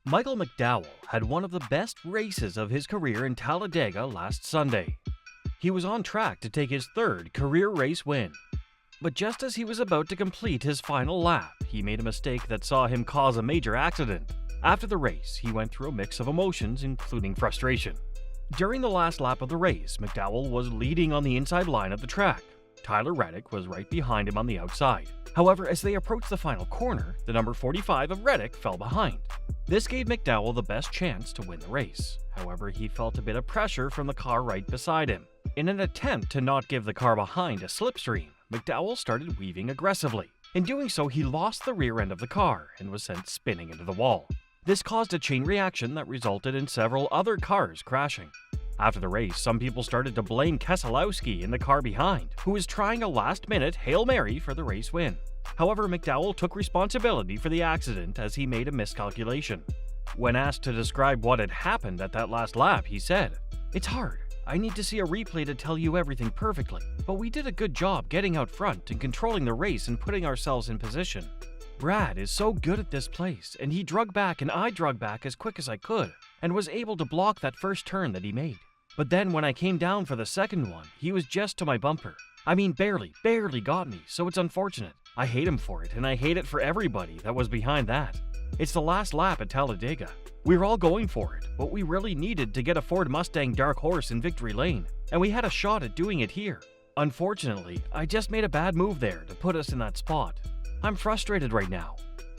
Michael McDowell had one of the best races of his career in Talladega last Sunday. He was on track to take his third career race win. But just as he was about to complete his final lap, he made a mistake that saw him cause a major accident. After the race, he went through a mix of emotions, including frustration. During the last lap of the race, McDowell was leading on the inside line of the track. Tyler Reddick was right behind him on the outside. However, as they approached the final corner, the number 45 of Reddick fell behind. This gave McDowell the best chance to win the race. However, he felt a bit of pressure from the car right beside him. In an attempt to not give the car behind a slipstream, McDowell started weaving aggressively. In doing so, he lost the rear end of the car and was sent spinning into the wall. This caused a chain reaction that resulted in several other cars crashing. After the race, some people started to blame Keselowski in the car behind, who was trying a last-minute Hail Mary for the race win. However, McDowell took responsibility for the accident as he made a miscalculation. When asked to describe what had happened at that last lap, he said, "It's hard. I need to see a replay to tell you everything perfectly, but we did a good job getting out front and controlling the race and putting ourselves in position. Brad is so good at this place, and he drug back and I drug back as quick as I could, and was able to block that first turn that he made. But then when I came down for the second one, he was just to my bumper. I mean, barely got me, so it's unfortunate. I hate him for it, and I hate it for everybody that was behind that. It's the last lap at Talladega. We were all going for it, but we really needed to get a Ford Mustang Dark Horse in victory lane, and we had a shot at doing it here. Unfortunately, I just made a bad move there to put us in that spot. I'm frustrated right now.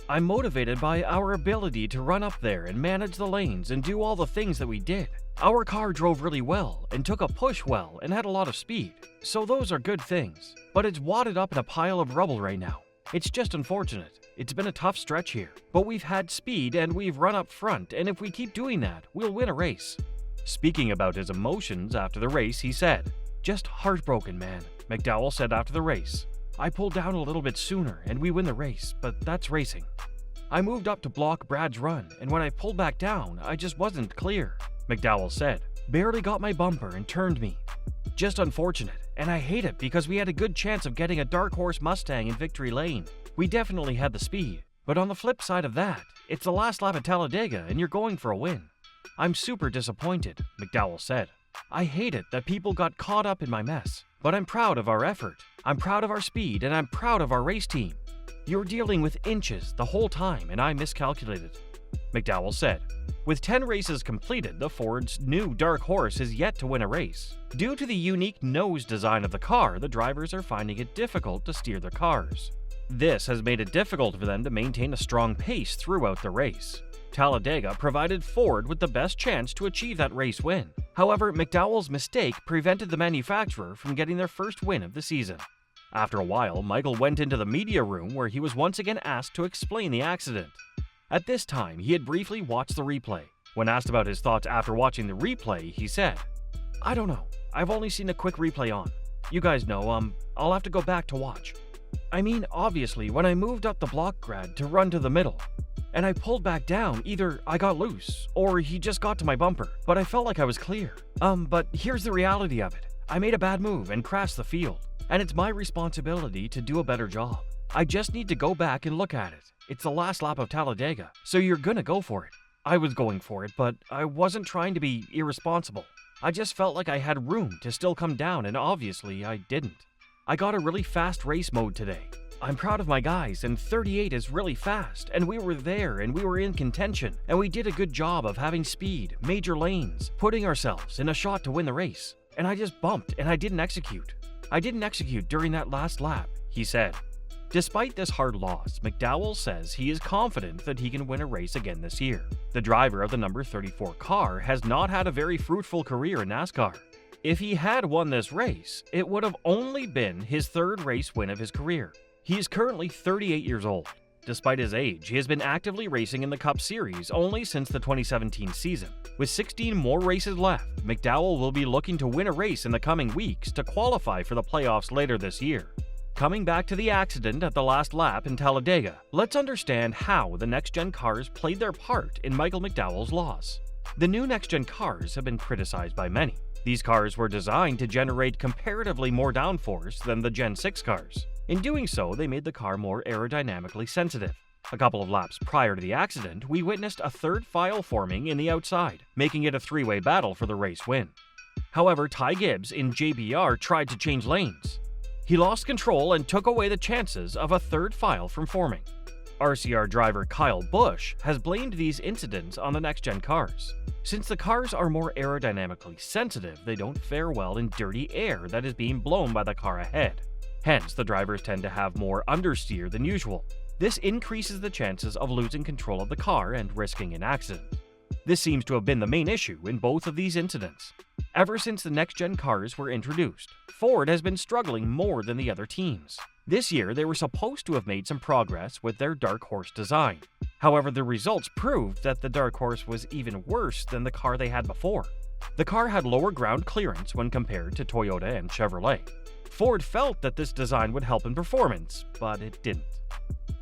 I'm motivated by our ability to run up there and manage the lanes and do all the things that we did. Our car drove really well and took a push well and had a lot of speed, so those are good things. But it's wadded up in a pile of rubble right now. It's just unfortunate. It's been a tough stretch here, but we've had speed and we've run up front, and if we keep doing that, we'll win a race." Speaking about his emotions after the race, he said, "Just heartbroken, man," McDowell said after the race. "I pulled down a little bit sooner and we win the race, but that's racing. I moved up to block Brad's run, and when I pulled back down, I just wasn't clear," McDowell said. "Barely got my bumper and turned me. Just unfortunate, and I hate it because we had a good chance of getting a Dark Horse Mustang in victory lane. We definitely had the speed, but on the flip side of that, it's the last lap at Talladega and you're going for a win. I'm super disappointed," McDowell said. "I hate it that people got caught up in my mess, but I'm proud of our effort. I'm proud of our speed, and I'm proud of our race team. You're dealing with inches the whole time, and I miscalculated," McDowell said. With 10 races completed, the Ford's new Dark Horse is yet to win a race. Due to the unique nose design of the car, the drivers are finding it difficult to steer their cars. This has made it difficult for them to maintain a strong pace throughout the race. Talladega provided Ford with the best chance to achieve that race win. However, McDowell's mistake prevented the manufacturer from getting their first win of the season. After a while, Michael went into the media room where he was once again asked to explain the accident. At this time, he had briefly watched the replay. When asked about his thoughts after watching the replay, he said, "I don't know. I've only seen a quick replay on. You guys know, I'll have to go back to watch. I mean, obviously, when I moved up the block grad to run to the middle, and I pulled back down, either I got loose, or he just got to my bumper, but I felt like I was clear. But here's the reality of it. I made a bad move and crashed the field, and it's my responsibility to do a better job. I just need to go back and look at it. It's the last lap of Talladega, so you're gonna go for it. I was going for it, but I wasn't trying to be irresponsible. I just felt like I had room to still come down, and obviously I didn't. I got a really fast race mode today. I'm proud of my guys, and 38 is really fast, and we were there and we were in contention, and we did a good job of having speed, major lanes, putting ourselves in a shot to win the race. And I just bumped and I didn't execute. I didn't execute during that last lap," he said. Despite this hard loss, McDowell says he is confident that he can win a race again this year. The driver of the number 34 car has not had a very fruitful career in NASCAR. If he had won this race, it would have only been his third race win of his career. He is currently 38 years old. Despite his age, he has been actively racing in the Cup Series only since the 2017 season. With 16 more races left, McDowell will be looking to win a race in the coming weeks to qualify for the playoffs later this year. Coming back to the accident at the last lap in Talladega, let's understand how the next-gen cars played their part in Michael McDowell's loss. The new next-gen cars have been criticized by many. These cars were designed to generate comparatively more downforce than the Gen 6 cars. In doing so, they made the car more aerodynamically sensitive. A couple of laps prior to the accident, we witnessed a third file forming in the outside, making it a three-way battle for the race win. However, Ty Gibbs in JBR tried to change lanes. He lost control and took away the chances of a third file from forming. RCR driver Kyle Busch has blamed these incidents on the next-gen cars. Since the cars are more aerodynamically sensitive, they don't fare well in dirty air that is being blown by the car ahead. Hence, the drivers tend to have more understeer than usual. This increases the chances of losing control of the car and risking an accident. This seems to have been the main issue in both of these incidents. Ever since the next-gen cars were introduced, Ford has been struggling more than the other teams. This year, they were supposed to have made some progress with their Dark Horse design. However, the results proved that the Dark Horse was even worse than the car they had before. The car had lower ground clearance when compared to Toyota and Chevrolet. Ford felt that this design would help in performance, but it didn't.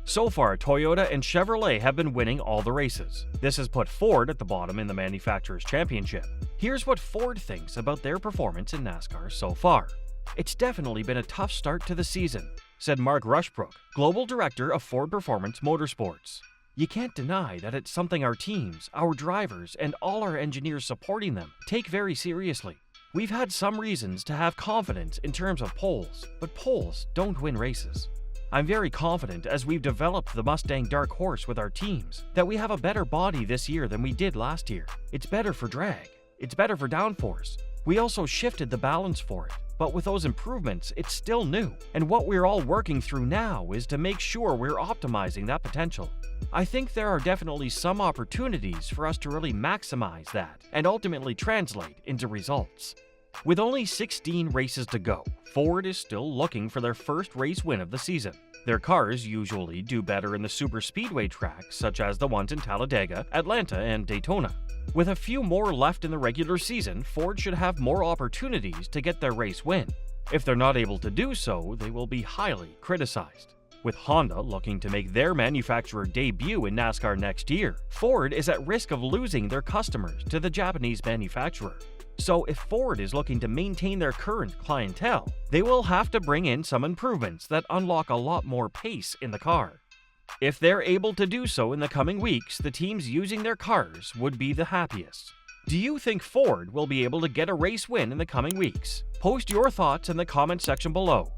So far, Toyota and Chevrolet have been winning all the races. This has put Ford at the bottom in the Manufacturers' Championship. Here's what Ford thinks about their performance in NASCAR so far. "It's definitely been a tough start to the season," said Mark Rushbrook, Global Director of Ford Performance Motorsports. "You can't deny that it's something our teams, our drivers, and all our engineers supporting them take very seriously. We've had some reasons to have confidence in terms of poles, but poles don't win races. I'm very confident as we've developed the Mustang Dark Horse with our teams that we have a better body this year than we did last year. It's better for drag. It's better for downforce. We also shifted the balance for it, but with those improvements, it's still new. And what we're all working through now is to make sure we're optimizing that potential. I think there are definitely some opportunities for us to really maximize that and ultimately translate into results." With only 16 races to go, Ford is still looking for their first race win of the season. Their cars usually do better in the super speedway tracks such as the ones in Talladega, Atlanta, and Daytona. With a few more left in the regular season, Ford should have more opportunities to get their race win. If they're not able to do so, they will be highly criticized. With Honda looking to make their manufacturer debut in NASCAR next year, Ford is at risk of losing their customers to the Japanese manufacturer. So if Ford is looking to maintain their current clientele, they will have to bring in some improvements that unlock a lot more pace in the car. If they're able to do so in the coming weeks, the teams using their cars would be the happiest. Do you think Ford will be able to get a race win in the coming weeks? Post your thoughts in the comment section below.